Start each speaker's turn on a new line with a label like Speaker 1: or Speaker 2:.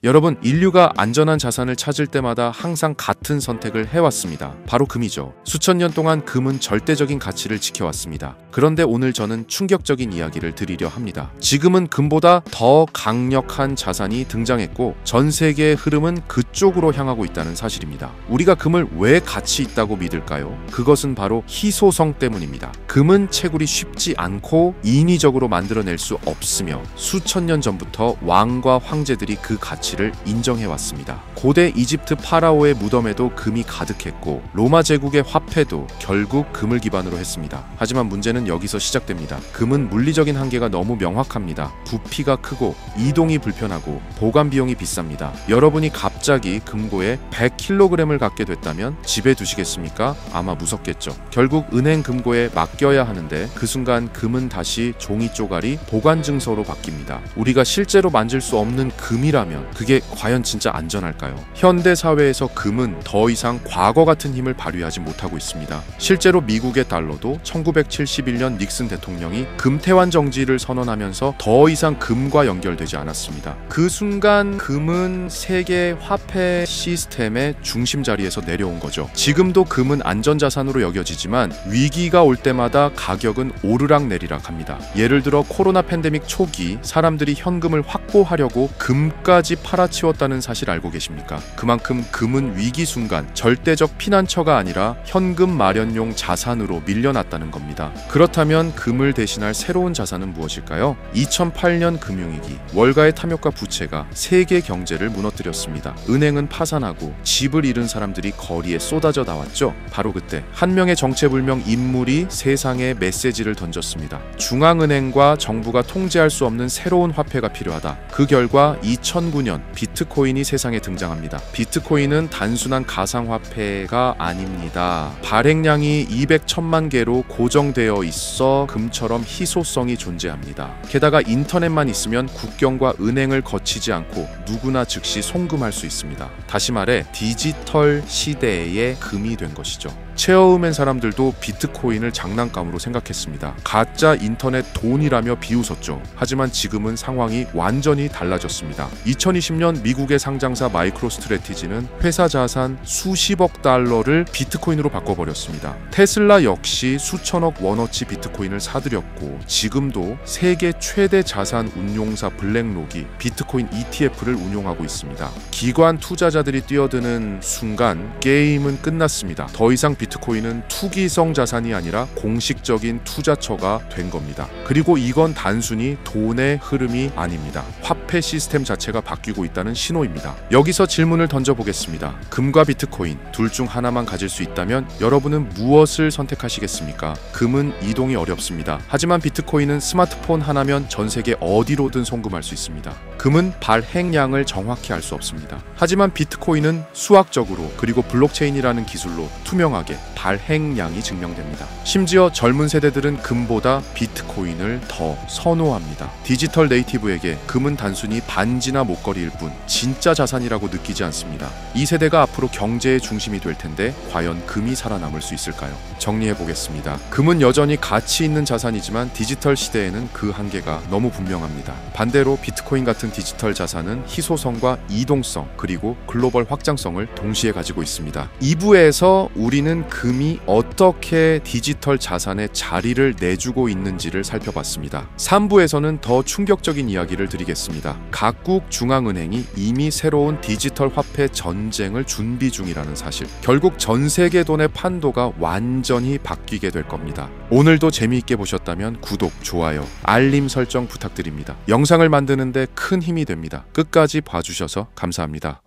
Speaker 1: 여러분, 인류가 안전한 자산을 찾을 때마다 항상 같은 선택을 해왔습니다. 바로 금이죠. 수천 년 동안 금은 절대적인 가치를 지켜왔습니다. 그런데 오늘 저는 충격적인 이야기를 드리려 합니다. 지금은 금보다 더 강력한 자산이 등장했고 전 세계의 흐름은 그쪽으로 향하고 있다는 사실입니다. 우리가 금을 왜 가치 있다고 믿을까요? 그것은 바로 희소성 때문입니다. 금은 채굴이 쉽지 않고 인위적으로 만들어낼 수 없으며 수천 년 전부터 왕과 황제들이 그 가치를 인정해왔습니다. 고대 이집트 파라오의 무덤에도 금이 가득했고 로마 제국의 화폐도 결국 금을 기반으로 했습니다. 하지만 문제는 여기서 시작됩니다. 금은 물리적인 한계가 너무 명확합니다. 부피가 크고 이동이 불편하고 보관 비용이 비쌉니다. 여러분이 갑자기 금고에 100kg을 갖게 됐다면 집에 두시겠습니까? 아마 무섭겠죠. 결국 은행 금고에 맡겨야 하는데 그 순간 금은 다시 종이 쪼가리, 보관 증서로 바뀝니다. 우리가 실제로 만질 수 없는 금이라면 그게 과연 진짜 안전할까요? 현대 사회에서 금은 더 이상 과거 같은 힘을 발휘하지 못하고 있습니다. 실제로 미국의 달러도 1971년 닉슨 대통령이 금태환 정지를 선언하면서 더 이상 금과 연결되지 않았습니다. 그 순간 금은 세계 화폐 시스템의 중심 자리에서 내려온 거죠. 지금도 금은 안전자산으로 여겨지지만 위기가 올 때마다 가격은 오르락내리락 합니다. 예를 들어 코로나 팬데믹 초기 사람들이 현금을 확보하려고 금까지 팔아치웠다는 사실 알고 계십니까? 그만큼 금은 위기 순간 절대적 피난처가 아니라 현금 마련용 자산으로 밀려났다는 겁니다. 그렇다면 금을 대신할 새로운 자산은 무엇일까요? 2008년 금융위기, 월가의 탐욕과 부채가 세계 경제를 무너뜨렸습니다. 은행은 파산하고 집을 잃은 사람들이 거리에 쏟아져 나왔죠. 바로 그때 한 명의 정체불명 인물이 세상에 메시지를 던졌습니다. 중앙은행과 정부가 통제할 수 없는 새로운 화폐가 필요하다. 그 결과 2009년 비트코인이 세상에 등장합니다. 비트코인은 단순한 가상화폐가 아닙니다. 발행량이 200천만 개로 고정되어 있어 금처럼 희소성이 존재합니다. 게다가 인터넷만 있으면 국경과 은행을 거치지 않고 누구나 즉시 송금할 수 있습니다. 다시 말해 디지털 시대의 금이 된 것이죠. 체어음엔 사람들도 비트코인을 장난감으로 생각했습니다. 가짜 인터넷 돈이라며 비웃었죠. 하지만 지금은 상황이 완전히 달라졌습니다. 2020년 미국의 상장사 마이크로스트래티지는 회사 자산 수십억 달러를 비트코인으로 바꿔버렸습니다. 테슬라 역시 수천억 원어치 비트코인을 사들였고 지금도 세계 최대 자산 운용사 블랙록이 비트코인 ETF를 운용하고 있습니다. 기관 투자자들이 뛰어드는 순간 게임은 끝났습니다. 더 이상 비트코인은 투기성 자산이 아니라 공식적인 투자처가 된 겁니다. 그리고 이건 단순히 돈의 흐름이 아닙니다. 화폐 시스템 자체가 바뀌고 있다는 신호입니다. 여기서 질문을 던져보겠습니다. 금과 비트코인 둘 중 하나만 가질 수 있다면 여러분은 무엇을 선택하시겠습니까? 금은 이동이 어렵습니다. 하지만 비트코인은 스마트폰 하나면 전 세계 어디로든 송금할 수 있습니다. 금은 발행량을 정확히 알 수 없습니다. 하지만 비트코인은 수학적으로 그리고 블록체인이라는 기술로 투명하게 발행량이 증명됩니다. 심지어 젊은 세대들은 금보다 비트코인을 더 선호합니다. 디지털 네이티브에게 금은 단순히 반지나 목걸이일 뿐 진짜 자산이라고 느끼지 않습니다. 이 세대가 앞으로 경제의 중심이 될 텐데 과연 금이 살아남을 수 있을까요? 정리해 보겠습니다. 금은 여전히 가치 있는 자산이지만 디지털 시대에는 그 한계가 너무 분명합니다. 반대로 비트코인 같은 디지털 자산은 희소성과 이동성 그리고 글로벌 확장성을 동시에 가지고 있습니다. 2부에서 우리는 금이 어떻게 디지털 자산의 자리를 내주고 있는지를 살펴봤습니다. 3부에서는 더 충격적인 이야기를 드리겠습니다. 각국 중앙은행이 이미 새로운 디지털 화폐 전쟁을 준비 중이라는 사실. 결국 전 세계 돈의 판도가 완전히 바뀌게 될 겁니다. 오늘도 재미있게 보셨다면 구독, 좋아요, 알림 설정 부탁드립니다. 영상을 만드는데 큰 힘이 됩니다. 끝까지 봐주셔서 감사합니다.